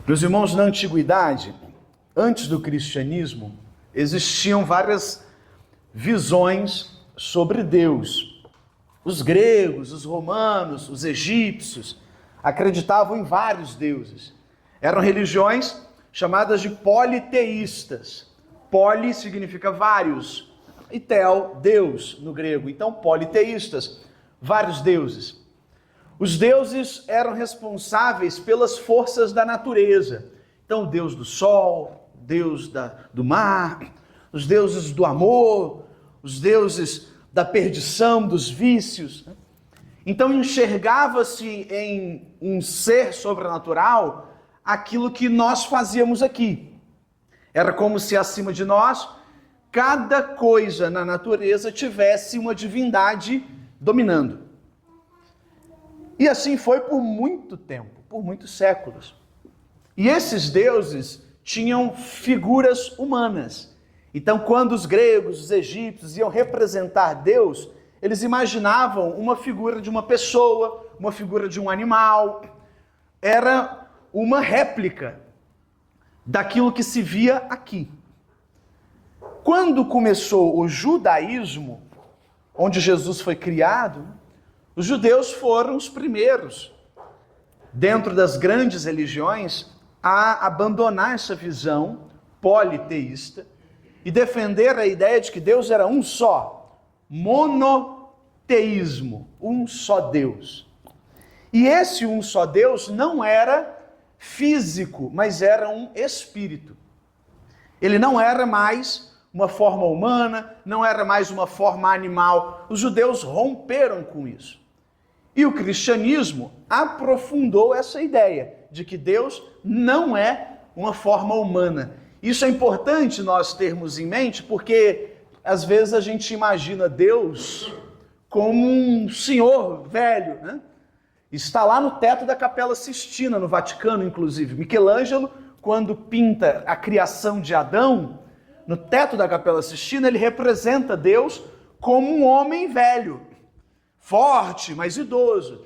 Meus irmãos, na antiguidade, antes do cristianismo, existiam várias visões sobre Deus. Os gregos, os romanos, os egípcios acreditavam em vários deuses. Eram religiões chamadas de politeístas. Poli significa vários, e tel, Deus, no grego. Então, politeístas, vários deuses. Os deuses eram responsáveis pelas forças da natureza. Então, o deus do sol, Deus do mar, os deuses do amor, os deuses da perdição, dos vícios. Então, enxergava-se em um ser sobrenatural aquilo que nós fazíamos aqui. Era como se acima de nós, cada coisa na natureza tivesse uma divindade dominando. E assim foi por muito tempo, por muitos séculos. E esses deuses tinham figuras humanas. Então, quando os gregos, os egípcios iam representar Deus, eles imaginavam uma figura de uma pessoa, uma figura de um animal. Era uma réplica daquilo que se via aqui. Quando começou o judaísmo, onde Jesus foi criado, os judeus foram os primeiros, dentro das grandes religiões, a abandonar essa visão politeísta e defender a ideia de que Deus era um só, monoteísmo, um só Deus. E esse um só Deus não era físico, mas era um espírito. Ele não era mais uma forma humana, não era mais uma forma animal. Os judeus romperam com isso. E o cristianismo aprofundou essa ideia de que Deus não é uma forma humana. Isso é importante nós termos em mente, porque às vezes a gente imagina Deus como um senhor velho, né? Está lá no teto da Capela Sistina, no Vaticano, inclusive. Michelangelo, quando pinta a criação de Adão, no teto da Capela Sistina, ele representa Deus como um homem velho, forte, mas idoso,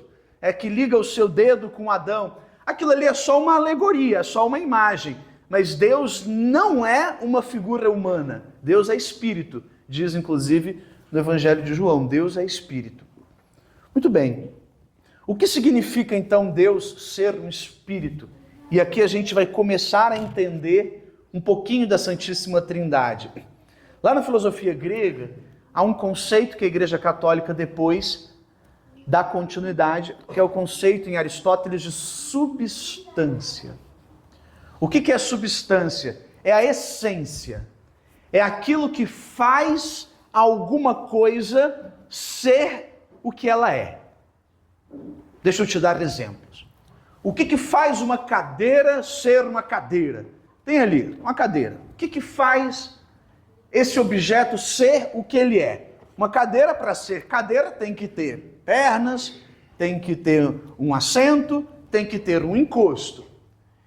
que liga o seu dedo com Adão. Aquilo ali é só uma alegoria, é só uma imagem. Mas Deus não é uma figura humana. Deus é espírito. Diz, inclusive, no Evangelho de João, Deus é espírito. Muito bem. O que significa, então, Deus ser um espírito? E aqui a gente vai começar a entender um pouquinho da Santíssima Trindade. Lá na filosofia grega, há um conceito que a Igreja Católica depois dá continuidade, que é o conceito em Aristóteles de substância. O que é substância? É a essência. É aquilo que faz alguma coisa ser o que ela é. Deixa eu te dar exemplos. O que faz uma cadeira ser uma cadeira? Tem ali uma cadeira. O que faz esse objeto ser o que ele é? Uma cadeira, para ser cadeira, tem que ter pernas, tem que ter um assento, tem que ter um encosto.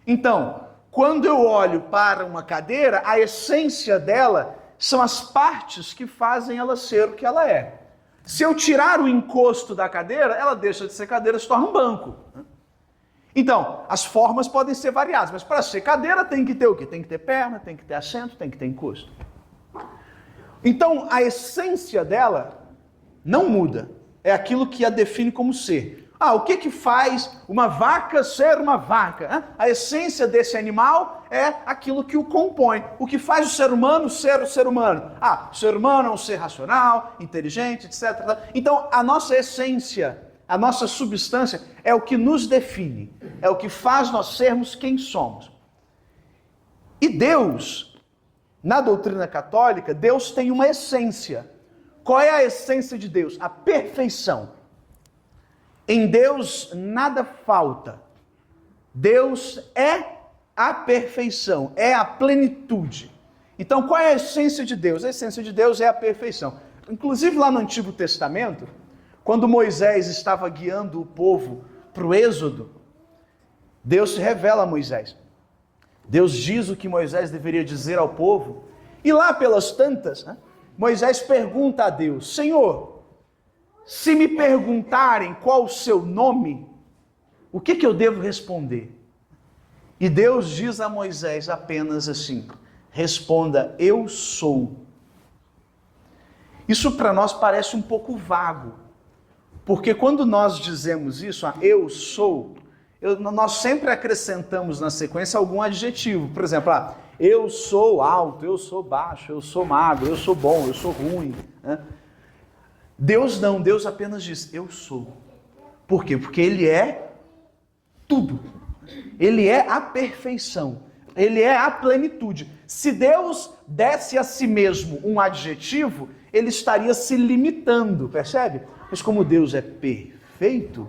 Então, quando eu olho para uma cadeira, a essência dela são as partes que fazem ela ser o que ela é. Se eu tirar o encosto da cadeira, ela deixa de ser cadeira e se torna um banco. Então, as formas podem ser variadas, mas para ser cadeira tem que ter o quê? Tem que ter perna, tem que ter assento, tem que ter encosto. Então, a essência dela não muda. É aquilo que a define como ser. O que faz uma vaca ser uma vaca? A essência desse animal é aquilo que o compõe. O que faz o ser humano ser o ser humano? O ser humano é um ser racional, inteligente, etc. Então, a nossa essência, a nossa substância é o que nos define. É o que faz nós sermos quem somos. E Deus, na doutrina católica, Deus tem uma essência. Qual é a essência de Deus? A perfeição. Em Deus nada falta. Deus é a perfeição, é a plenitude. Então, qual é a essência de Deus? A essência de Deus é a perfeição. Inclusive lá no Antigo Testamento, quando Moisés estava guiando o povo para o Êxodo, Deus se revela a Moisés. Deus diz o que Moisés deveria dizer ao povo. E lá pelas tantas, Moisés pergunta a Deus: Senhor, se me perguntarem qual o seu nome, o que eu devo responder? E Deus diz a Moisés apenas assim: responda, eu sou. Isso para nós parece um pouco vago, porque quando nós dizemos isso, eu sou, nós sempre acrescentamos na sequência algum adjetivo. Por exemplo, eu sou alto, eu sou baixo, eu sou magro, eu sou bom, eu sou ruim. Né? Deus não, Deus apenas diz, eu sou. Por quê? Porque Ele é tudo. Ele é a perfeição. Ele é a plenitude. Se Deus desse a si mesmo um adjetivo, Ele estaria se limitando, percebe? Mas como Deus é perfeito,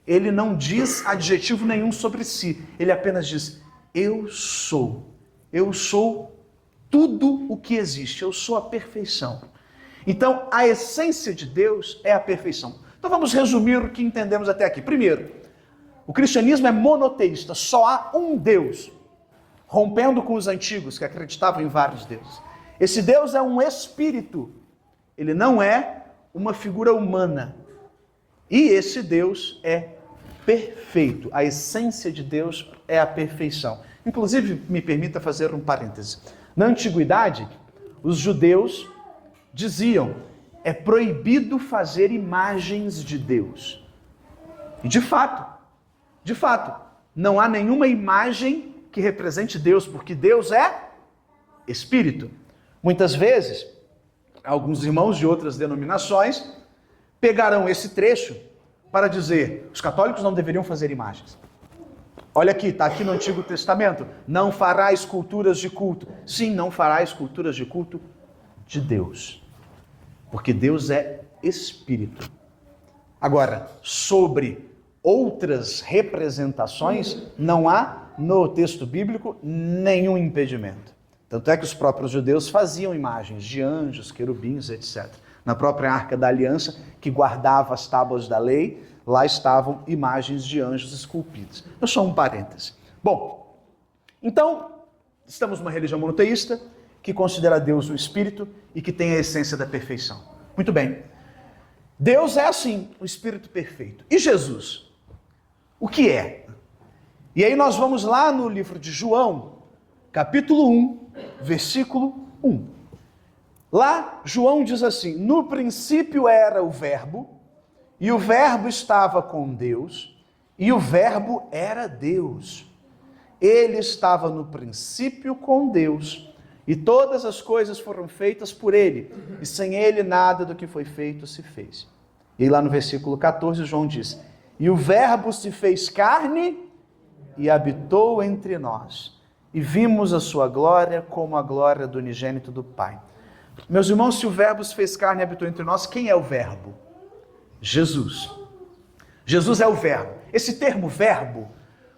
Ele não diz adjetivo nenhum sobre si. Ele apenas diz, eu sou. Eu sou tudo o que existe. Eu sou a perfeição. Então, a essência de Deus é a perfeição. Então vamos resumir o que entendemos até aqui. Primeiro, o cristianismo é monoteísta. Só há um Deus. Rompendo com os antigos que acreditavam em vários deuses. Esse Deus é um espírito. Ele não é uma figura humana. E esse Deus é perfeito. A essência de Deus é a perfeição. Inclusive, me permita fazer um parêntese. Na antiguidade, os judeus diziam, é proibido fazer imagens de Deus. E de fato, não há nenhuma imagem que represente Deus, porque Deus é Espírito. Muitas vezes, alguns irmãos de outras denominações pegarão esse trecho para dizer, os católicos não deveriam fazer imagens. Olha aqui, está aqui no Antigo Testamento, não fará esculturas de culto. Sim, não fará esculturas de culto de Deus, porque Deus é Espírito. Agora, sobre outras representações, não há no texto bíblico nenhum impedimento. Tanto é que os próprios judeus faziam imagens de anjos, querubins, etc. Na própria Arca da Aliança, que guardava as tábuas da lei, lá estavam imagens de anjos esculpidos. É só um parêntese. Bom, então, estamos numa religião monoteísta, que considera Deus o Espírito e que tem a essência da perfeição. Muito bem. Deus é assim, o Espírito perfeito. E Jesus? O que é? E aí nós vamos lá no livro de João, capítulo 1, versículo 1. Lá, João diz assim, no princípio era o Verbo, e o Verbo estava com Deus, e o Verbo era Deus. Ele estava no princípio com Deus, e todas as coisas foram feitas por ele, e sem ele nada do que foi feito se fez. E aí lá no versículo 14, João diz, e o Verbo se fez carne e habitou entre nós, e vimos a sua glória como a glória do unigênito do Pai. Meus irmãos, se o Verbo se fez carne e habitou entre nós, quem é o Verbo? Jesus. Jesus é o Verbo. Esse termo verbo,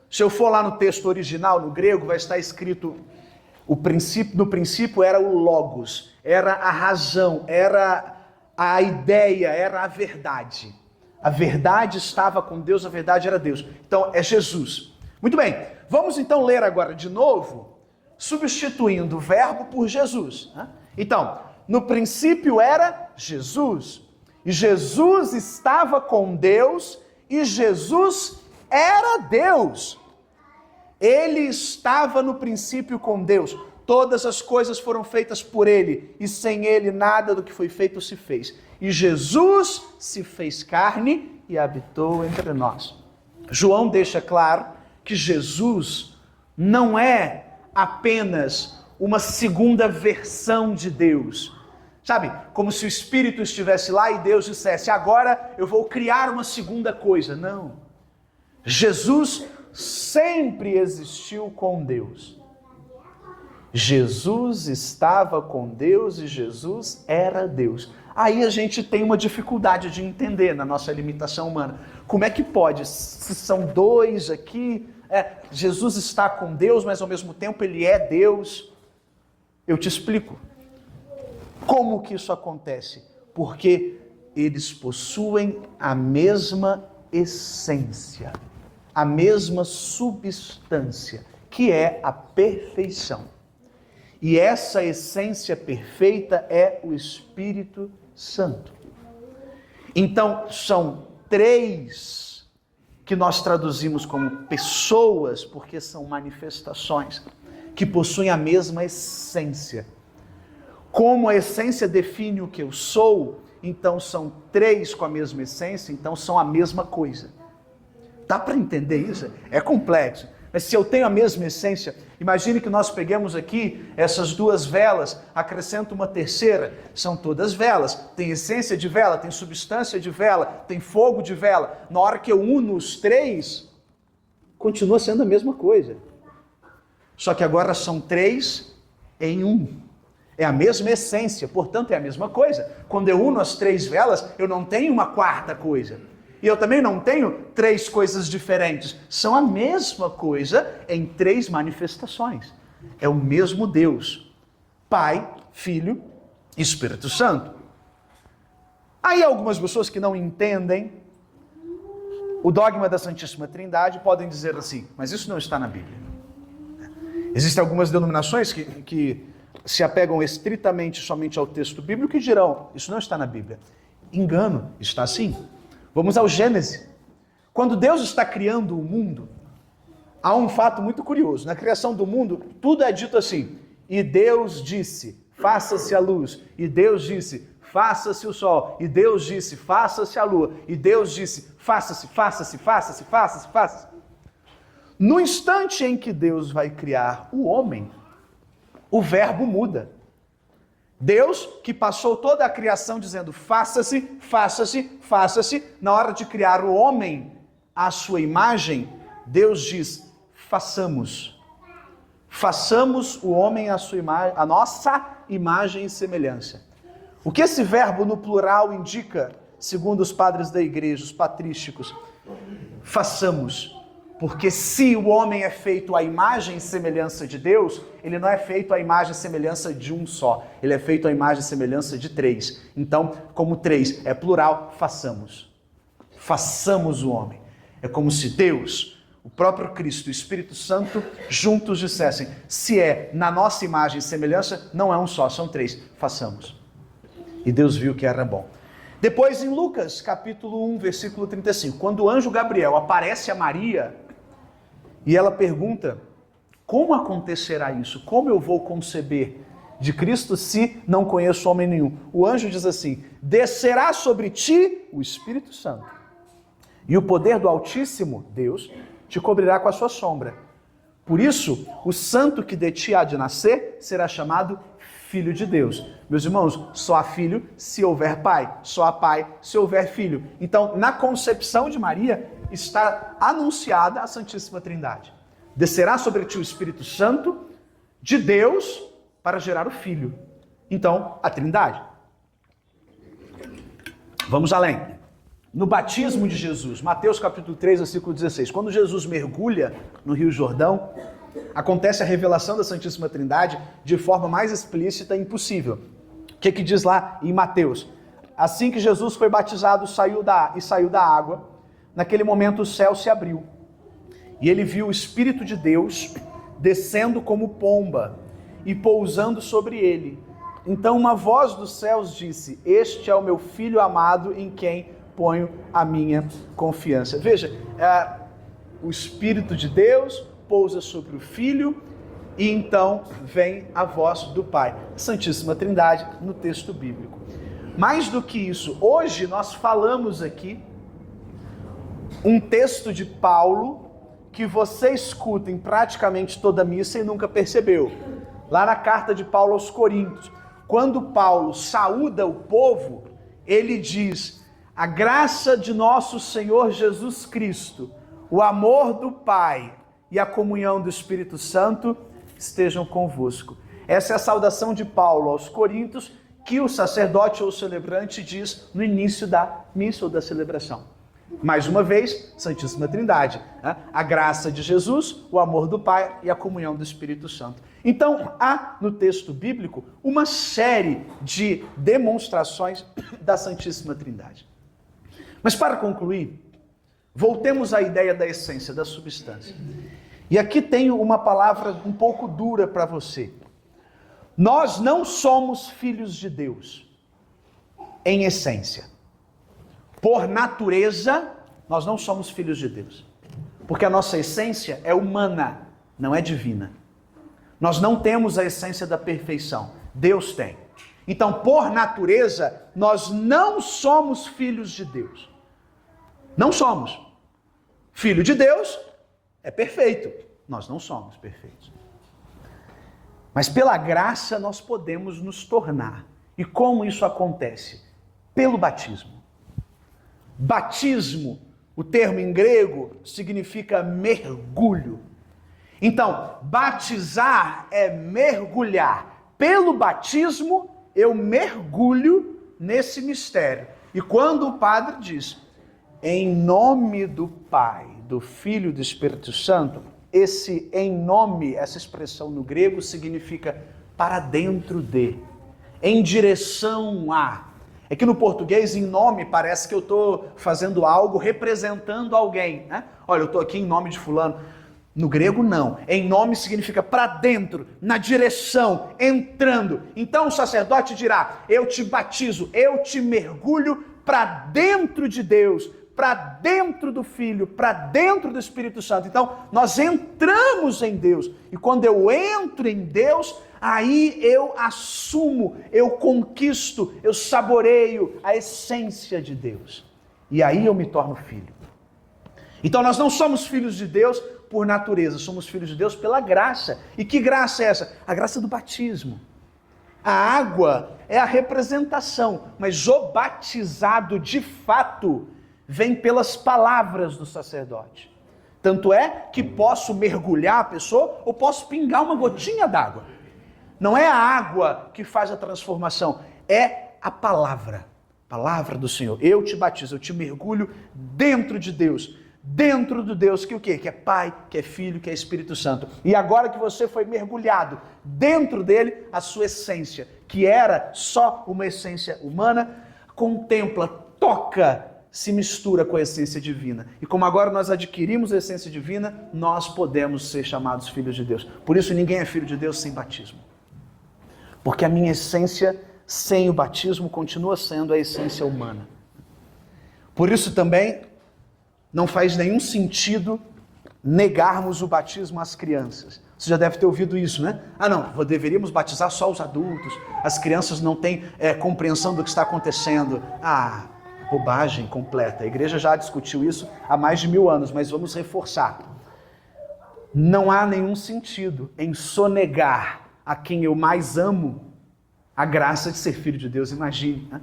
se eu for lá no texto original, no grego, vai estar escrito, no princípio era o logos, era a razão, era a ideia, era a verdade. A verdade estava com Deus, a verdade era Deus. Então, é Jesus. Muito bem, vamos então ler agora de novo, substituindo o verbo por Jesus. Então, no princípio era Jesus, e Jesus estava com Deus, e Jesus era Deus. Ele estava no princípio com Deus. Todas as coisas foram feitas por ele, e sem ele nada do que foi feito se fez. E Jesus se fez carne e habitou entre nós. João deixa claro que Jesus não é apenas uma segunda versão de Deus. Sabe, como se o Espírito estivesse lá e Deus dissesse, agora eu vou criar uma segunda coisa. Não. Jesus sempre existiu com Deus. Jesus estava com Deus e Jesus era Deus. Aí a gente tem uma dificuldade de entender na nossa limitação humana. Como é que pode? Se são dois aqui, Jesus está com Deus, mas ao mesmo tempo ele é Deus. Eu te explico. Como que isso acontece? Porque eles possuem a mesma essência, a mesma substância, que é a perfeição. E essa essência perfeita é o Espírito Santo. Então, são três que nós traduzimos como pessoas, porque são manifestações que possuem a mesma essência. Como a essência define o que eu sou, então são três com a mesma essência, então são a mesma coisa. Dá para entender isso? É complexo. Mas se eu tenho a mesma essência, imagine que nós peguemos aqui essas duas velas, acrescento uma terceira, são todas velas. Tem essência de vela, tem substância de vela, tem fogo de vela. Na hora que eu uno os três, continua sendo a mesma coisa. Só que agora são três em um. É a mesma essência, portanto é a mesma coisa. Quando eu uno as três velas, eu não tenho uma quarta coisa. E eu também não tenho três coisas diferentes. São a mesma coisa em três manifestações. É o mesmo Deus. Pai, Filho e Espírito Santo. Aí algumas pessoas que não entendem o dogma da Santíssima Trindade podem dizer assim, mas isso não está na Bíblia. Existem algumas denominações que se apegam estritamente somente ao texto bíblico e dirão, isso não está na Bíblia. Engano, está sim. Vamos ao Gênesis. Quando Deus está criando o mundo, há um fato muito curioso. Na criação do mundo, tudo é dito assim. E Deus disse, faça-se a luz. E Deus disse, faça-se o sol. E Deus disse, faça-se a lua. E Deus disse, faça-se, faça-se, faça-se, faça-se, faça-se. No instante em que Deus vai criar o homem, o verbo muda. Deus, que passou toda a criação dizendo faça-se, faça-se, faça-se, na hora de criar o homem à sua imagem, Deus diz, façamos. Façamos o homem à sua imagem, a nossa imagem e semelhança. O que esse verbo no plural indica, segundo os padres da igreja, os patrísticos? Façamos. Porque se o homem é feito à imagem e semelhança de Deus, ele não é feito à imagem e semelhança de um só. Ele é feito à imagem e semelhança de três. Então, como três é plural, façamos. Façamos o homem. É como se Deus, o próprio Cristo e o Espírito Santo juntos dissessem, se é na nossa imagem e semelhança, não é um só, são três. Façamos. E Deus viu que era bom. Depois em Lucas, capítulo 1, versículo 35, quando o anjo Gabriel aparece a Maria, e ela pergunta, como acontecerá isso? Como eu vou conceber de Cristo se não conheço homem nenhum? O anjo diz assim, descerá sobre ti o Espírito Santo, e o poder do Altíssimo, Deus, te cobrirá com a sua sombra. Por isso, o santo que de ti há de nascer será chamado Filho de Deus. Meus irmãos, só há filho se houver pai, só há pai se houver filho. Então, na concepção de Maria, está anunciada a Santíssima Trindade. Descerá sobre ti o Espírito Santo de Deus para gerar o Filho. Então, a Trindade. Vamos além. No batismo de Jesus, Mateus capítulo 3, versículo 16, quando Jesus mergulha no Rio Jordão, acontece a revelação da Santíssima Trindade de forma mais explícita impossível. O que diz lá em Mateus? Assim que Jesus foi batizado saiu da água, naquele momento o céu se abriu. E ele viu o Espírito de Deus descendo como pomba e pousando sobre ele. Então uma voz dos céus disse, este é o meu Filho amado em quem ponho a minha confiança. Veja, o Espírito de Deus pousa sobre o Filho e então vem a voz do Pai. Santíssima Trindade no texto bíblico. Mais do que isso, hoje nós falamos aqui um texto de Paulo que você escuta em praticamente toda a missa e nunca percebeu. Lá na carta de Paulo aos Coríntios, quando Paulo saúda o povo, ele diz, a graça de nosso Senhor Jesus Cristo, o amor do Pai e a comunhão do Espírito Santo estejam convosco. Essa é a saudação de Paulo aos Coríntios, que o sacerdote ou celebrante diz no início da missa ou da celebração. Mais uma vez, Santíssima Trindade, né? A graça de Jesus, o amor do Pai e a comunhão do Espírito Santo. Então, há no texto bíblico uma série de demonstrações da Santíssima Trindade. Mas para concluir, voltemos à ideia da essência, da substância. E aqui tenho uma palavra um pouco dura para você. Nós não somos filhos de Deus, em essência. Por natureza, nós não somos filhos de Deus. Porque a nossa essência é humana, não é divina. Nós não temos a essência da perfeição. Deus tem. Então, por natureza, nós não somos filhos de Deus. Não somos. Filho de Deus é perfeito. Nós não somos perfeitos. Mas pela graça nós podemos nos tornar. E como isso acontece? Pelo batismo. Batismo, o termo em grego, significa mergulho. Então, batizar é mergulhar. Pelo batismo, eu mergulho nesse mistério. E quando o padre diz, em nome do Pai, do Filho e do Espírito Santo, esse em nome, essa expressão no grego significa para dentro de, em direção a. É que no português, em nome, parece que eu estou fazendo algo representando alguém, né? Olha, eu estou aqui em nome de fulano. No grego, não. Em nome significa para dentro, na direção, entrando. Então o sacerdote dirá, eu te batizo, eu te mergulho para dentro de Deus, para dentro do Filho, para dentro do Espírito Santo. Então nós entramos em Deus. E quando eu entro em Deus, aí eu assumo, eu conquisto, eu saboreio a essência de Deus. E aí eu me torno filho. Então nós não somos filhos de Deus por natureza, somos filhos de Deus pela graça. E que graça é essa? A graça do batismo. A água é a representação, mas o batizado de fato vem pelas palavras do sacerdote. Tanto é que posso mergulhar a pessoa ou posso pingar uma gotinha d'água. Não é a água que faz a transformação, é a palavra do Senhor. Eu te batizo, eu te mergulho dentro de Deus. Dentro do Deus que o quê? Que é Pai, que é Filho, que é Espírito Santo. E agora que você foi mergulhado dentro dele, a sua essência, que era só uma essência humana, contempla, toca, se mistura com a essência divina. E como agora nós adquirimos a essência divina, nós podemos ser chamados filhos de Deus. Por isso ninguém é filho de Deus sem batismo. Porque a minha essência sem o batismo continua sendo a essência humana. Por isso também não faz nenhum sentido negarmos o batismo às crianças. Você já deve ter ouvido isso, né? Deveríamos batizar só os adultos. As crianças não têm compreensão do que está acontecendo. Bobagem completa. A igreja já discutiu isso há mais de 1000 anos, mas vamos reforçar. Não há nenhum sentido em sonegar a quem eu mais amo a graça de ser filho de Deus. Imagine, né?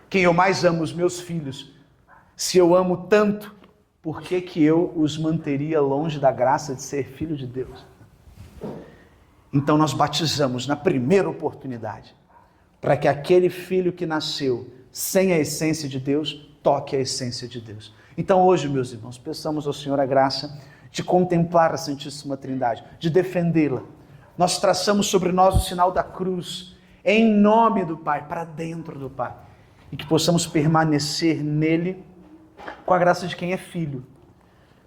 Quem eu mais amo, os meus filhos. Se eu amo tanto, por que eu os manteria longe da graça de ser filho de Deus? Então nós batizamos na primeira oportunidade, para que aquele filho que nasceu sem a essência de Deus, toque a essência de Deus. Então hoje, meus irmãos, peçamos ao Senhor a graça de contemplar a Santíssima Trindade, de defendê-la. Nós traçamos sobre nós o sinal da cruz, em nome do Pai, para dentro do Pai, e que possamos permanecer nele, com a graça de quem é filho.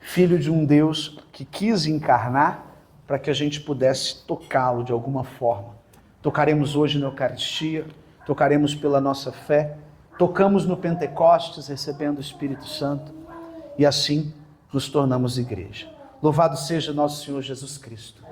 Filho de um Deus que quis encarnar para que a gente pudesse tocá-lo de alguma forma. Tocaremos hoje na Eucaristia, tocaremos pela nossa fé, tocamos no Pentecostes recebendo o Espírito Santo e assim nos tornamos igreja. Louvado seja nosso Senhor Jesus Cristo.